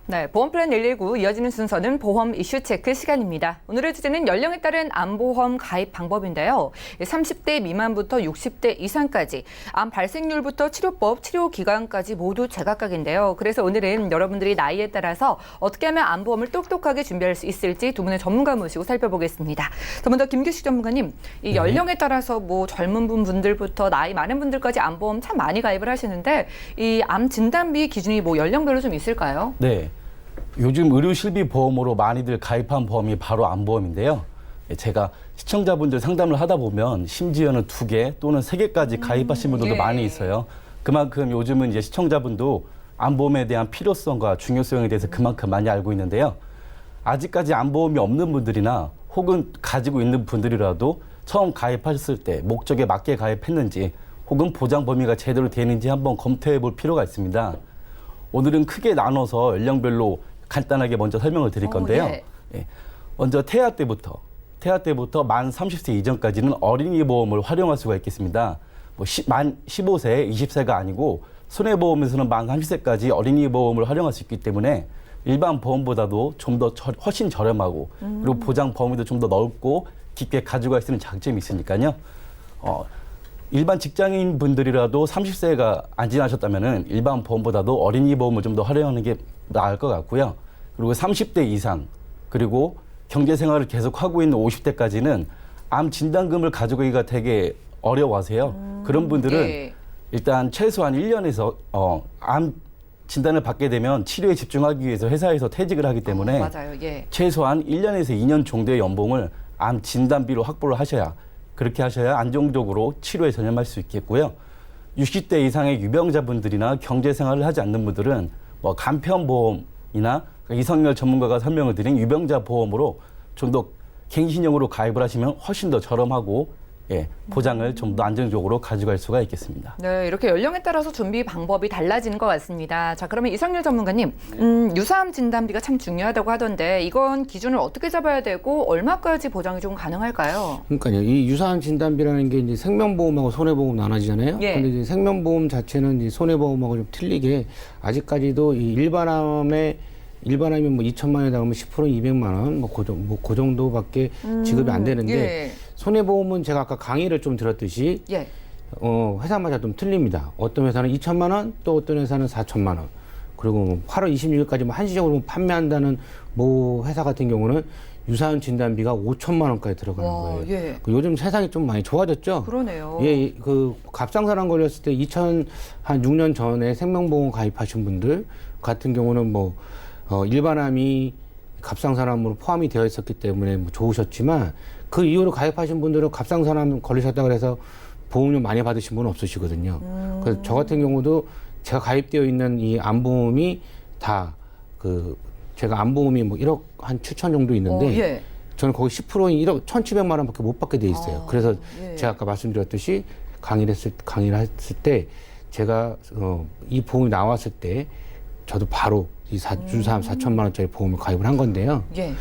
네, 보험플랜 119 이어지는 순서는 보험 이슈 체크 시간입니다. 오늘의 주제는 연령에 따른 암보험 가입 방법인데요. 30대 미만부터 60대 이상까지 암 발생률부터 치료법, 치료 기간까지 모두 제각각인데요. 그래서 오늘은 여러분들이 나이에 따라서 어떻게 하면 암보험을 똑똑하게 준비할 수 있을지 두 분의 전문가 모시고 살펴보겠습니다. 더 먼저 김규식 전문가님, 이 연령에 따라서 뭐 젊은 분들부터 나이 많은 분들까지 암보험 참 많이 가입을 하시는데 이 암 진단비 기준이 뭐 연령별로 좀 있을까요? 네. 요즘 의료실비보험으로 많이들 가입한 보험이 바로 암보험인데요. 제가 시청자분들 상담을 하다 보면 심지어는 2개 또는 3개까지 가입하신 분들도 많이 있어요. 그만큼 요즘은 이제 시청자분도 암보험에 대한 필요성과 중요성에 대해서 그만큼 많이 알고 있는데요. 아직까지 암보험이 없는 분들이나 혹은 가지고 있는 분들이라도 처음 가입하셨을 때 목적에 맞게 가입했는지 혹은 보장 범위가 제대로 되는지 한번 검토해 볼 필요가 있습니다. 오늘은 크게 나눠서 연령별로 간단하게 먼저 설명을 드릴 건데요. 예. 먼저 태아 때부터 만 30세 이전까지는 어린이 보험을 활용할 수가 있겠습니다. 만 15세, 20세가 아니고 손해보험에서는 만 30세까지 어린이 보험을 활용할 수 있기 때문에 일반 보험보다도 좀 더 훨씬 저렴하고 그리고 보장 범위도 좀 더 넓고 깊게 가져갈 수 있는 장점이 있으니까요. 일반 직장인 분들이라도 30세가 안 지나셨다면은 일반 보험보다도 어린이 보험을 좀 더 활용하는 게 나을 것 같고요. 그리고 30대 이상 그리고 경제 생활을 계속 하고 있는 50대까지는 암 진단금을 가져가기가 되게 어려워하세요. 그런 분들은 일단 최소한 1년에서 암 진단을 받게 되면 치료에 집중하기 위해서 회사에서 퇴직을 하기 때문에 맞아요. 최소한 1년에서 2년 정도의 연봉을 암 진단비로 확보를 하셔야 그렇게 하셔야 안정적으로 치료에 전념할 수 있겠고요. 60대 이상의 유병자분들이나 경제생활을 하지 않는 분들은 뭐 간편보험이나 이성열 전문가가 설명을 드린 유병자 보험으로 좀 더 갱신형으로 가입을 하시면 훨씬 더 저렴하고 보장을 좀 더 안정적으로 가져갈 수가 있겠습니다. 네, 이렇게 연령에 따라서 준비 방법이 달라지는 것 같습니다. 자, 그러면 이성률 전문가님, 유사암 진단비가 참 중요하다고 하던데 이건 기준을 어떻게 잡아야 되고 얼마까지 보장이 좀 가능할까요? 그러니까요. 이 유사암 진단비라는 게 이제 생명보험하고 손해보험 나눠지잖아요. 근데 이제 생명보험 자체는 이제 손해보험하고 좀 틀리게 아직까지도 이 일반암이면 뭐 2천만 원에 나오면 10%는 200만 원, 그 정도밖에 지급이 안 되는데 손해보험은 제가 아까 강의를 좀 들었듯이 회사마다 좀 틀립니다. 어떤 회사는 2천만 원, 또 어떤 회사는 4천만 원. 그리고 8월 26일까지 한시적으로 판매한다는 뭐 회사 같은 경우는 유사암 진단비가 5천만 원까지 들어가는 와, 거예요. 예. 요즘 세상이 좀 많이 좋아졌죠. 그러네요. 예, 그 갑상선암 걸렸을 때 2006년 전에 생명보험 가입하신 분들 같은 경우는 뭐 일반암이 갑상선암으로 포함이 되어 있었기 때문에 뭐 좋으셨지만 그 이후로 가입하신 분들은 갑상선암 걸리셨다 그래서 보험료 많이 받으신 분은 없으시거든요. 그래서 저 같은 경우도 제가 가입되어 있는 이 암보험이 다 제가 암보험이 뭐 1억 한 7천 정도 있는데 예. 저는 거기 10%인 1억 1,700만 원밖에 못 받게 돼 있어요. 그래서 예. 제가 아까 말씀드렸듯이 강의를 했을 때 제가 이 보험이 나왔을 때 저도 바로 이 유사암 4천만 원짜리 보험을 가입을 한 건데요. 예.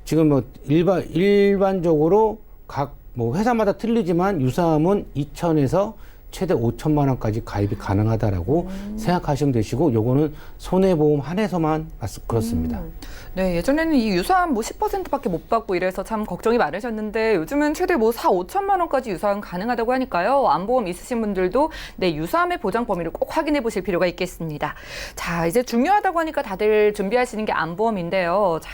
지금 뭐 일반적으로 각 뭐 회사마다 틀리지만 유사암은 2천에서 최대 5천만 원까지 가입이 가능하다라고 생각하시면 되시고 요거는 손해보험 한해서만 그렇습니다. 네, 예전에는 이 유사암 뭐 10%밖에 못 받고 이래서 참 걱정이 많으셨는데 요즘은 최대 뭐 5천만 원까지 유사암 가능하다고 하니까요. 암보험 있으신 분들도 네, 유사암의 보장 범위를 꼭 확인해 보실 필요가 있겠습니다. 자, 이제 중요하다고 하니까 다들 준비하시는 게 암보험인데요. 자,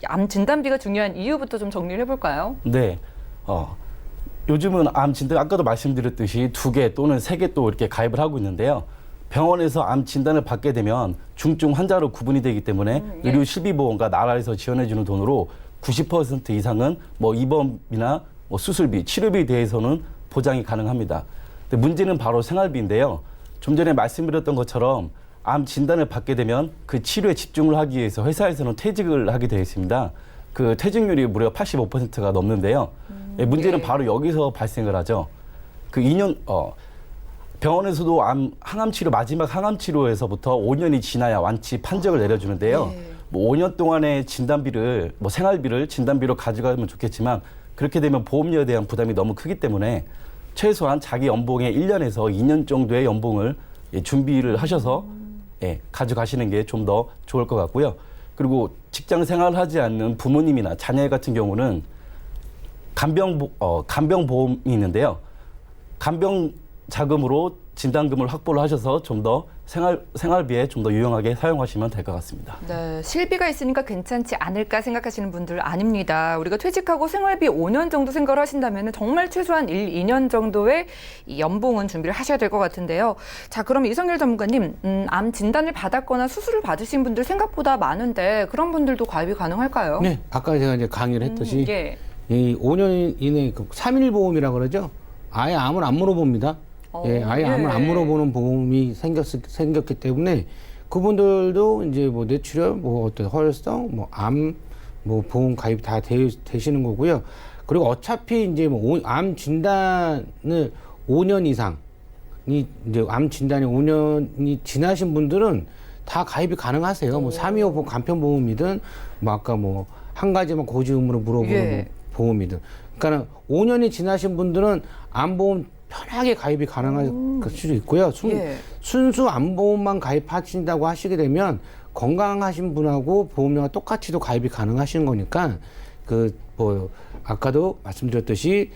암 진단비가 중요한 이유부터 좀 정리를 해볼까요? 네. 요즘은 암 진단 아까도 말씀드렸듯이 2개 또는 3개 또 이렇게 가입을 하고 있는데요. 병원에서 암 진단을 받게 되면 중증 환자로 구분이 되기 때문에 예. 의료 실비보험과 나라에서 지원해주는 돈으로 90% 이상은 뭐 입원비나 뭐 수술비, 치료비에 대해서는 보장이 가능합니다. 근데 문제는 바로 생활비인데요. 좀 전에 말씀드렸던 것처럼 암 진단을 받게 되면 그 치료에 집중을 하기 위해서 회사에서는 퇴직을 하게 되어 있습니다. 그 퇴직률이 무려 85%가 넘는데요. 문제는 예. 바로 여기서 발생을 하죠. 그 2년 병원에서도 항암 치료 마지막 항암 치료에서부터 5년이 지나야 완치 판정을 내려주는데요. 예. 뭐 5년 동안의 진단비를 뭐 생활비를 진단비로 가져가면 좋겠지만 그렇게 되면 보험료에 대한 부담이 너무 크기 때문에 최소한 자기 연봉의 1년에서 2년 정도의 연봉을 준비를 하셔서 가져가시는 게 좀 더 좋을 것 같고요. 그리고 직장 생활을 하지 않는 부모님이나 자녀 같은 경우는 간병보험이 있는데요. 간병 자금으로 진단금을 확보를 하셔서 좀 더 생활비에 좀 더 유용하게 사용하시면 될 것 같습니다. 네, 실비가 있으니까 괜찮지 않을까 생각하시는 분들 아닙니다. 우리가 퇴직하고 생활비 5년 정도 생각을 하신다면 정말 최소한 2년 정도의 이 연봉은 준비를 하셔야 될 것 같은데요. 자, 그럼 이성열 전문가님, 암 진단을 받았거나 수술을 받으신 분들 생각보다 많은데 그런 분들도 가입이 가능할까요? 네, 아까 제가 이제 강의를 했듯이 예. 이 5년 이내 그 3일 보험이라 그러죠. 아예 암을 안 물어봅니다. 아예 암을 안 물어보는 보험이 생겼기 때문에 그분들도 이제 뭐 뇌출혈, 뭐 어떤 허혈성, 뭐 암, 뭐 보험 가입 다 되시는 거고요. 그리고 어차피 이제 뭐 암 진단을 5년 이상이 이제 암 진단이 5년이 지나신 분들은 다 가입이 가능하세요. 뭐 325 간편보험이든 뭐 아까 뭐 한 가지만 고지음으로 물어보는 예. 보험이든. 그러니까 5년이 지나신 분들은 암보험 편하게 가입이 가능할 수도 있고요. 예. 순수 암보험만 가입하신다고 하시게 되면 건강하신 분하고 보험료가 똑같이도 가입이 가능하신 거니까 뭐 아까도 말씀드렸듯이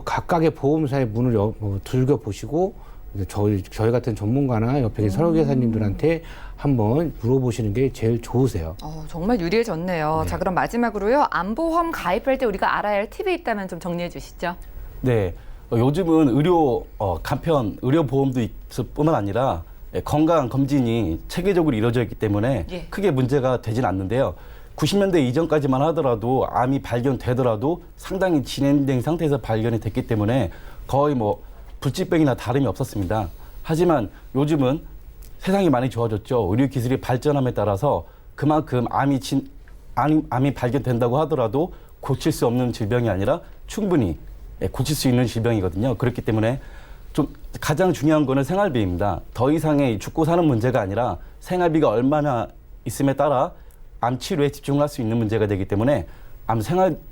각각의 보험사의 문을 들겨 보시고 저희 같은 전문가나 옆에 계신 설계사님들한테 한번 물어보시는 게 제일 좋으세요. 정말 유리해졌네요. 자, 그럼 마지막으로요. 암보험 가입할 때 우리가 알아야 할 팁이 있다면 좀 정리해 주시죠. 네. 요즘은 의료 보험도 있을 뿐만 아니라 건강 검진이 체계적으로 이루어져 있기 때문에 예. 크게 문제가 되진 않는데요. 90년대 이전까지만 하더라도 암이 발견되더라도 상당히 진행된 상태에서 발견이 됐기 때문에 거의 뭐 불치병이나 다름이 없었습니다. 하지만 요즘은 세상이 많이 좋아졌죠. 의료 기술이 발전함에 따라서 그만큼 암이 발견된다고 하더라도 고칠 수 없는 질병이 아니라 충분히 고칠 수 있는 질병이거든요. 그렇기 때문에 좀 가장 중요한 거는 생활비입니다. 더 이상의 죽고 사는 문제가 아니라 생활비가 얼마나 있음에 따라 암 치료에 집중할 수 있는 문제가 되기 때문에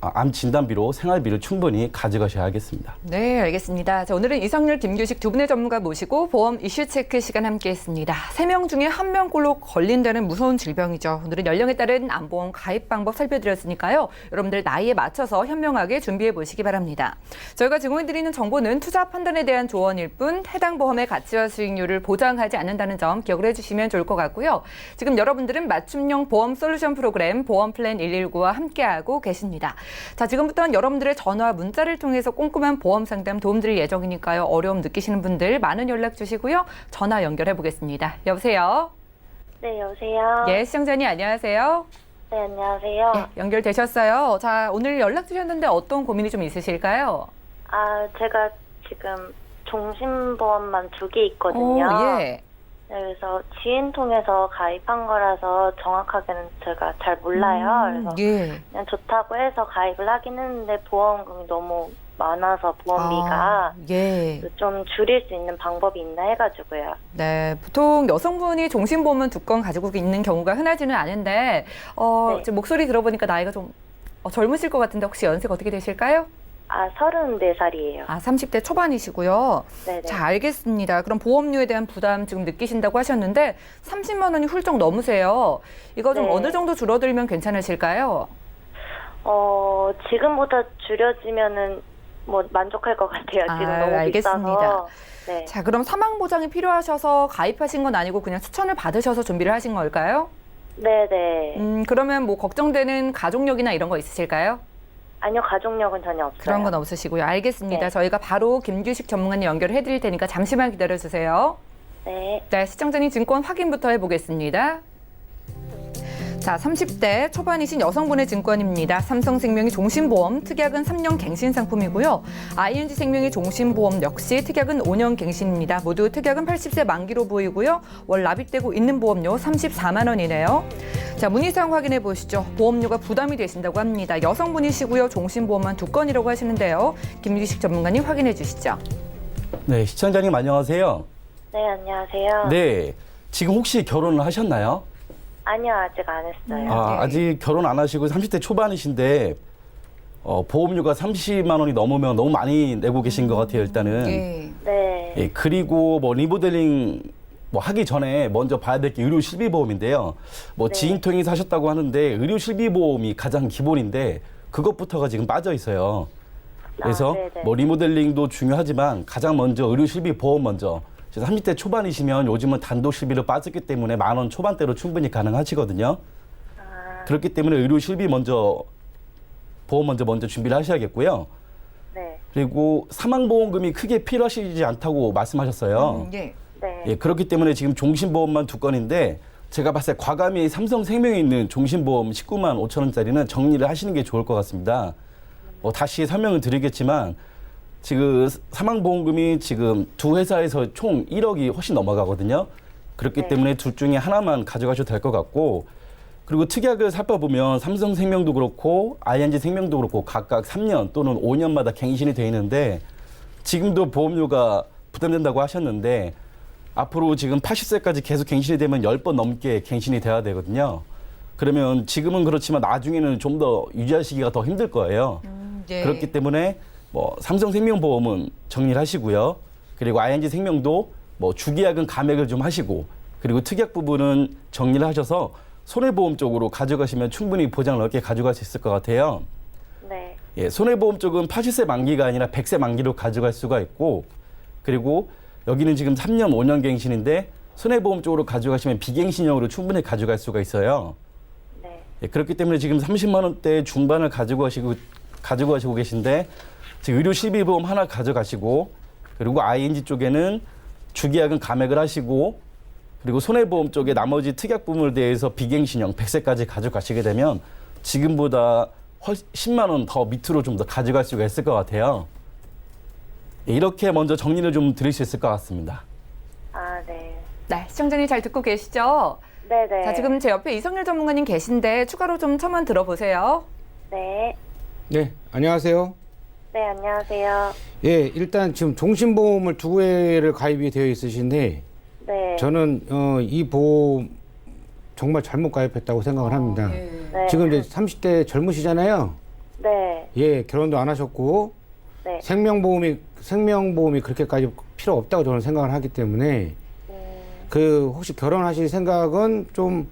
암 진단비로 생활비를 충분히 가져가셔야겠습니다. 네, 알겠습니다. 자, 오늘은 이성률, 김규식 두 분의 전문가 모시고 보험 이슈 체크 시간 함께했습니다. 3명 중에 1명꼴로 걸린다는 무서운 질병이죠. 오늘은 연령에 따른 암보험 가입 방법 살펴드렸으니까요. 여러분들 나이에 맞춰서 현명하게 준비해 보시기 바랍니다. 저희가 제공해드리는 정보는 투자 판단에 대한 조언일 뿐 해당 보험의 가치와 수익률을 보장하지 않는다는 점 기억을 해주시면 좋을 것 같고요. 지금 여러분들은 맞춤형 보험 솔루션 프로그램 보험 플랜 119와 함께하고 계십니다. 자, 지금부터는 여러분들의 전화, 문자를 통해서 꼼꼼한 보험 상담 도움드릴 예정이니까요. 어려움 느끼시는 분들 많은 연락 주시고요. 전화 연결해 보겠습니다. 여보세요? 네, 여보세요? 예, 시청자님 안녕하세요. 네, 안녕하세요. 예, 연결되셨어요. 자, 오늘 연락 주셨는데 어떤 고민이 좀 있으실까요? 제가 지금 종신보험만 2개 있거든요. 예. 네, 그래서 지인 통해서 가입한 거라서 정확하게는 제가 잘 몰라요. 그래서 예. 그냥 좋다고 해서 가입을 하긴 했는데 보험금이 너무 많아서 보험비가 예. 좀 줄일 수 있는 방법이 있나 해가지고요. 네, 보통 여성분이 종신보험은 2건 가지고 있는 경우가 흔하지는 않은데, 네. 지금 목소리 들어보니까 나이가 좀 젊으실 것 같은데 혹시 연세가 어떻게 되실까요? 34살이에요. 30대 초반이시고요. 네네. 자, 알겠습니다. 그럼 보험료에 대한 부담 지금 느끼신다고 하셨는데 30만 원이 훌쩍 넘으세요. 이거 좀 네. 어느 정도 줄어들면 괜찮으실까요? 지금보다 줄여지면은 뭐 만족할 것 같아요. 지금 너무 알겠습니다. 비싸서. 네. 자, 그럼 사망 보장이 필요하셔서 가입하신 건 아니고 그냥 추천을 받으셔서 준비를 하신 걸까요? 네네. 그러면 뭐 걱정되는 가족력이나 이런 거 있으실까요? 아니요, 가족력은 전혀 없어요. 그런 건 없으시고요. 알겠습니다. 네. 저희가 바로 김규식 전문가님 연결해 드릴 테니까 잠시만 기다려 주세요. 네. 네, 시청자님 증권 확인부터 해보겠습니다. 자, 30대 초반이신 여성분의 증권입니다. 삼성생명이 종신보험, 특약은 3년 갱신 상품이고요. ING생명이 종신보험 역시 특약은 5년 갱신입니다. 모두 특약은 80세 만기로 보이고요. 월 납입되고 있는 보험료 34만 원이네요. 자, 문의사항 확인해 보시죠. 보험료가 부담이 되신다고 합니다. 여성분이시고요. 종신보험만 2건이라고 하시는데요. 김규식 전문가님 확인해 주시죠. 네, 시청자님 안녕하세요. 네, 안녕하세요. 네, 지금 혹시 결혼을 하셨나요? 아니요, 아직 안 했어요. 아직 결혼 안 하시고 30대 초반이신데 보험료가 30만 원이 넘으면 너무 많이 내고 계신 것 같아요, 일단은. 예. 네. 예, 그리고 뭐 리모델링 뭐 하기 전에 먼저 봐야 될 게 의료 실비보험인데요. 뭐 네. 지인 통해서 하셨다고 하는데 의료 실비보험이 가장 기본인데 그것부터가 지금 빠져 있어요. 그래서 네네. 뭐 리모델링도 중요하지만 가장 먼저 의료 실비보험 먼저. 30대 초반이시면 요즘은 단독 실비로 빠졌기 때문에 10,000원 초반대로 충분히 가능하시거든요. 그렇기 때문에 의료 실비 보험 먼저 준비를 하셔야겠고요. 네. 그리고 사망보험금이 크게 필요하시지 않다고 말씀하셨어요. 예. 네. 예, 그렇기 때문에 지금 종신보험만 2건인데 제가 봤을 때 과감히 삼성생명에 있는 종신보험 19만 5천 원짜리는 정리를 하시는 게 좋을 것 같습니다. 다시 설명을 드리겠지만 지금 사망보험금이 지금 두 회사에서 총 1억이 훨씬 넘어가거든요. 그렇기 네. 때문에 둘 중에 하나만 가져가셔도 될 것 같고 그리고 특약을 살펴보면 삼성생명도 그렇고 ING생명도 그렇고 각각 3년 또는 5년마다 갱신이 돼 있는데 지금도 보험료가 부담된다고 하셨는데 앞으로 지금 80세까지 계속 갱신이 되면 10번 넘게 갱신이 돼야 되거든요. 그러면 지금은 그렇지만 나중에는 좀 더 유지하시기가 더 힘들 거예요. 예. 그렇기 때문에 뭐 삼성생명보험은 정리를 하시고요. 그리고 ING생명도 뭐 주계약은 감액을 좀 하시고 그리고 특약 부분은 정리를 하셔서 손해보험 쪽으로 가져가시면 충분히 보장을 넓게 가져갈 수 있을 것 같아요. 네. 예, 손해보험 쪽은 80세 만기가 아니라 100세 만기로 가져갈 수가 있고 그리고 여기는 지금 3년, 5년 갱신인데 손해보험 쪽으로 가져가시면 비갱신형으로 충분히 가져갈 수가 있어요. 네. 예, 그렇기 때문에 지금 30만 원대 중반을 가지고 가시고 계신데 지금 의료 실비보험 하나 가져가시고 그리고 ING 쪽에는 주계약은 감액을 하시고 그리고 손해보험 쪽에 나머지 특약 부분에 대해서 비갱신형 100세까지 가져가시게 되면 지금보다 10만 원 더 밑으로 좀 더 가져갈 수가 있을 것 같아요. 이렇게 먼저 정리를 좀 드릴 수 있을 것 같습니다. 네. 네, 시청자님 잘 듣고 계시죠? 네네. 자, 지금 제 옆에 이성률 전문가님 계신데 추가로 좀 첨언 들어보세요. 네. 네, 안녕하세요. 네, 안녕하세요. 예, 일단 지금 종신보험을 2회를 가입이 되어 있으신데 네. 저는 이 보험 정말 잘못 가입했다고 생각을 합니다. 네. 지금 이제 30대 젊으시잖아요. 네. 예, 결혼도 안 하셨고 네. 생명보험이 그렇게까지 필요 없다고 저는 생각을 하기 때문에 그 혹시 결혼하실 생각은 좀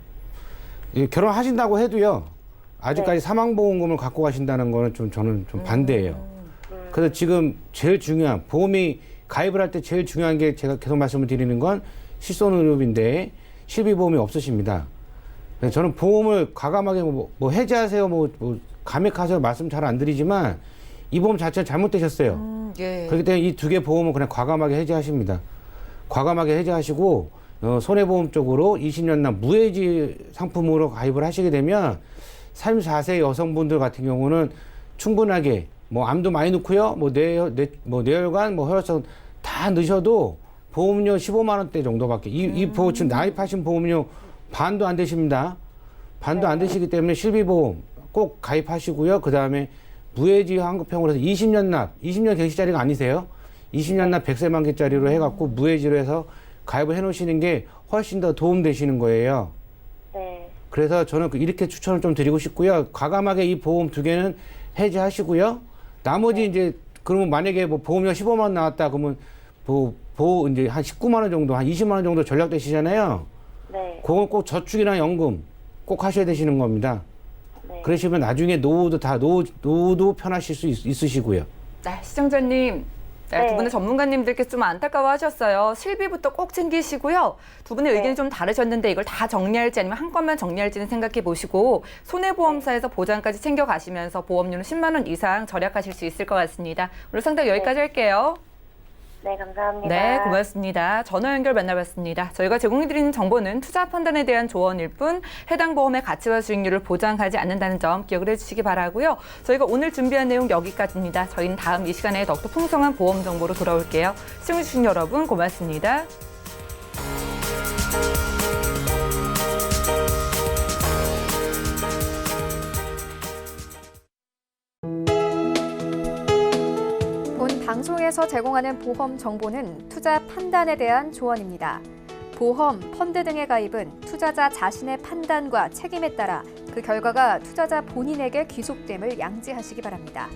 예, 결혼하신다고 해도요. 아직까지 네. 사망보험금을 갖고 가신다는 거는 좀 저는 좀 반대예요. 그래서 지금 제일 중요한 보험이 가입을 할 때 제일 중요한 게 제가 계속 말씀을 드리는 건 실손의료비인데 실비보험이 없으십니다. 그래서 저는 보험을 과감하게 뭐 해지하세요, 뭐 감액하세요 말씀 잘 안 드리지만 이 보험 자체가 잘못되셨어요. 예. 그렇기 때문에 이 두 개 보험은 그냥 과감하게 해지하십니다. 과감하게 해지하시고 손해보험 쪽으로 20년납 무해지 상품으로 가입을 하시게 되면 34세 여성분들 같은 경우는 충분하게 뭐 암도 많이 넣고요, 뭐 뇌혈관, 뭐 혈액성 다 넣으셔도 보험료 15만 원대 정도밖에 이 보험 지금 가입하신 보험료 반도 안 되십니다. 반도 안 되시기 때문에 실비보험 꼭 가입하시고요. 그 다음에 무해지 환급형으로 해서 20년 갱신자리가 아니세요? 20년 납 100세 만기짜리로 해갖고 무해지로 해서 가입을 해놓으시는 게 훨씬 더 도움되시는 거예요. 네. 그래서 저는 이렇게 추천을 좀 드리고 싶고요. 과감하게 이 보험 두 개는 해지하시고요. 나머지 이제 그러면 만약에 뭐 보험료 15만 원 나왔다 그러면 이제 한 19만 원 정도, 한 20만 원 정도 전략되시잖아요. 네. 그건 꼭 저축이나 연금 꼭 하셔야 되시는 겁니다. 네. 그러시면 나중에 노후도 편하실 수 있으시고요. 네, 시청자님. 네, 두 네. 분의 전문가님들께서 좀 안타까워하셨어요. 실비부터 꼭 챙기시고요. 두 분의 네. 의견이 좀 다르셨는데 이걸 다 정리할지 아니면 한 건만 정리할지는 생각해 보시고 손해보험사에서 보장까지 챙겨가시면서 보험료는 10만 원 이상 절약하실 수 있을 것 같습니다. 오늘 상담 여기까지 할게요. 네, 감사합니다. 네, 고맙습니다. 전화 연결 만나봤습니다. 저희가 제공해드리는 정보는 투자 판단에 대한 조언일 뿐 해당 보험의 가치와 수익률을 보장하지 않는다는 점 기억을 해주시기 바라고요. 저희가 오늘 준비한 내용 여기까지입니다. 저희는 다음 이 시간에 더욱더 풍성한 보험 정보로 돌아올게요. 시청해주신 여러분 고맙습니다. 본 방송에서 제공하는 보험 정보는 투자 판단에 대한 조언입니다. 보험, 펀드 등의 가입은 투자자 자신의 판단과 책임에 따라 그 결과가 투자자 본인에게 귀속됨을 양지하시기 바랍니다.